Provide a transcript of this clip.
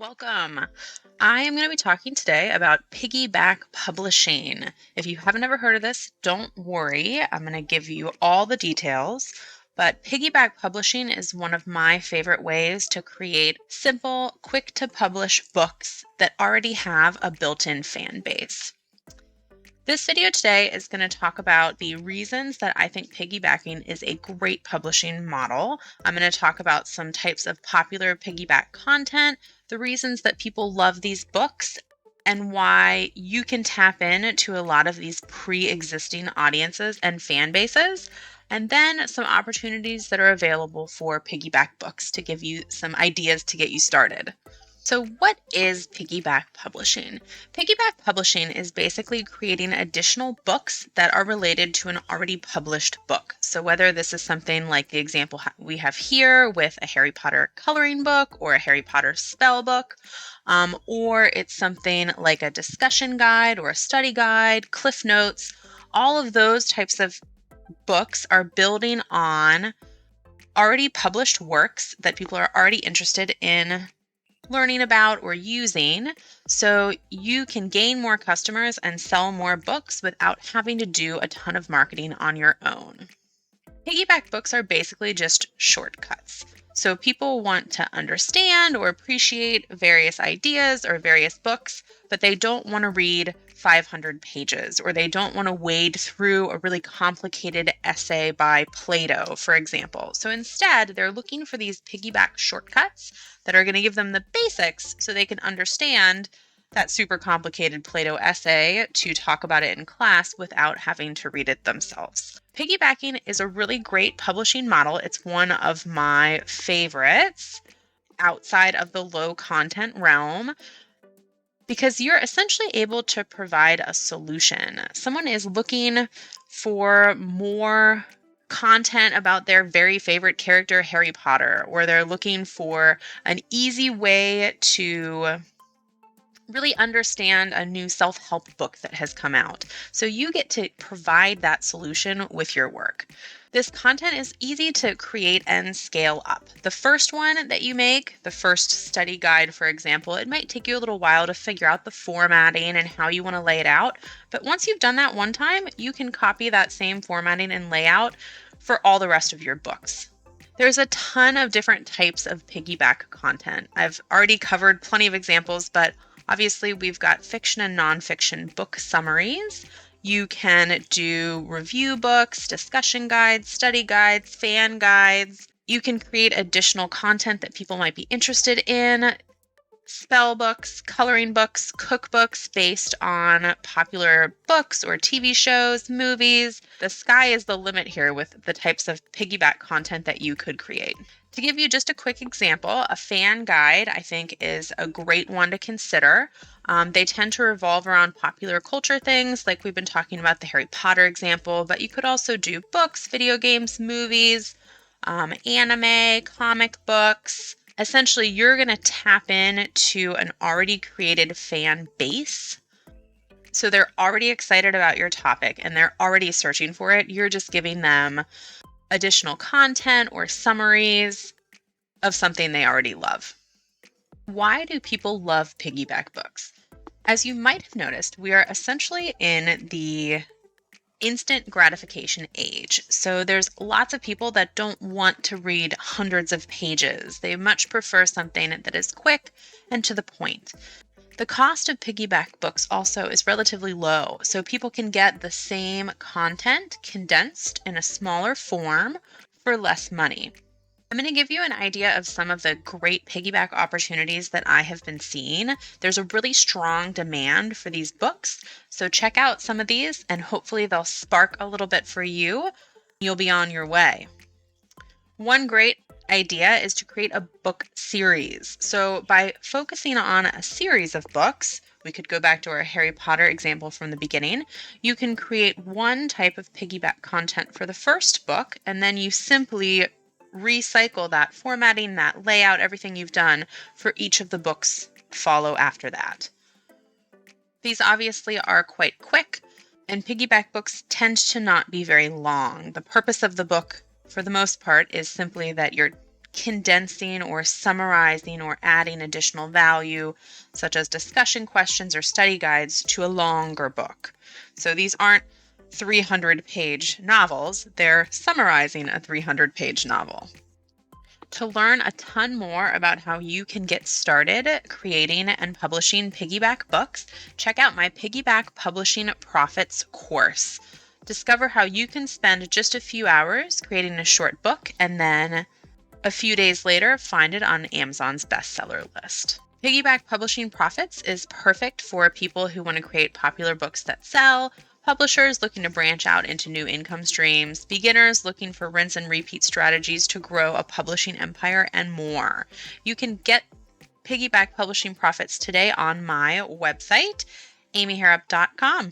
Welcome. I am going to be talking today about piggyback publishing. If you haven't ever heard of this, don't worry. I'm going to give you all the details. But piggyback publishing is one of my favorite ways to create simple, quick to publish books that already have a built-in fan base. This video today is going to talk about the reasons that I think piggybacking is a great publishing model. I'm going to talk about some types of popular piggyback content, the reasons that people love these books, and why you can tap in to a lot of these pre-existing audiences and fan bases, and then some opportunities that are available for piggyback books to give you some ideas to get you started. So what is piggyback publishing? Piggyback publishing is basically creating additional books that are related to an already published book. So whether this is something like the example we have here with a Harry Potter coloring book or a Harry Potter spell book, or it's something like a discussion guide or a study guide, cliff notes, all of those types of books are building on already published works that people are already interested in learning about or using, so you can gain more customers and sell more books without having to do a ton of marketing on your own. Piggyback books are basically just shortcuts. So people want to understand or appreciate various ideas or various books, but they don't want to read 500 pages, or they don't want to wade through a really complicated essay by Plato, for example. So instead, they're looking for these piggyback shortcuts that are going to give them the basics so they can understand that super complicated Plato essay to talk about it in class without having to read it themselves. Piggybacking is a really great publishing model. It's one of my favorites outside of the low content realm, because you're essentially able to provide a solution. Someone is looking for more content about their very favorite character, Harry Potter, or they're looking for an easy way to really understand a new self-help book that has come out. So you get to provide that solution with your work. This content is easy to create and scale up. The first one that you make, the first study guide, for example, it might take you a little while to figure out the formatting and how you want to lay it out. But once you've done that one time, you can copy that same formatting and layout for all the rest of your books. There's a ton of different types of piggyback content. I've already covered plenty of examples, but obviously we've got fiction and nonfiction book summaries. You can do review books, discussion guides, study guides, fan guides. You can create additional content that people might be interested in. Spell books, coloring books, cookbooks based on popular books or TV shows, movies. The sky is the limit here with the types of piggyback content that you could create. To give you just a quick example, a fan guide, I think, is a great one to consider. They tend to revolve around popular culture things, like we've been talking about the Harry Potter example, but you could also do books, video games, movies, anime, comic books. Essentially, you're going to tap in to an already created fan base. So they're already excited about your topic and they're already searching for it. You're just giving them additional content or summaries of something they already love. Why do people love piggyback books? As you might have noticed, we are essentially in the instant gratification age. So there's lots of people that don't want to read hundreds of pages. They much prefer something that is quick and to the point. The cost of piggyback books also is relatively low, so people can get the same content condensed in a smaller form for less money. I'm going to give you an idea of some of the great piggyback opportunities that I have been seeing. There's a really strong demand for these books, so check out some of these and hopefully they'll spark a little bit for you. You'll be on your way. One great idea is to create a book series. So by focusing on a series of books, we could go back to our Harry Potter example from the beginning, you can create one type of piggyback content for the first book, and then you simply recycle that formatting, that layout, everything you've done for each of the books follow after that. These obviously are quite quick, and piggyback books tend to not be very long. The purpose of the book, for the most part, is simply that you're condensing or summarizing or adding additional value, such as discussion questions or study guides, to a longer book. So these aren't 300-page novels, they're summarizing a 300-page novel. To learn a ton more about how you can get started creating and publishing piggyback books, check out my Piggyback Publishing Profits course. Discover how you can spend just a few hours creating a short book and then a few days later find it on Amazon's bestseller list. Piggyback Publishing Profits is perfect for people who want to create popular books that sell, publishers looking to branch out into new income streams, beginners looking for rinse and repeat strategies to grow a publishing empire, and more. You can get Piggyback Publishing Profits today on my website, amyharrop.com.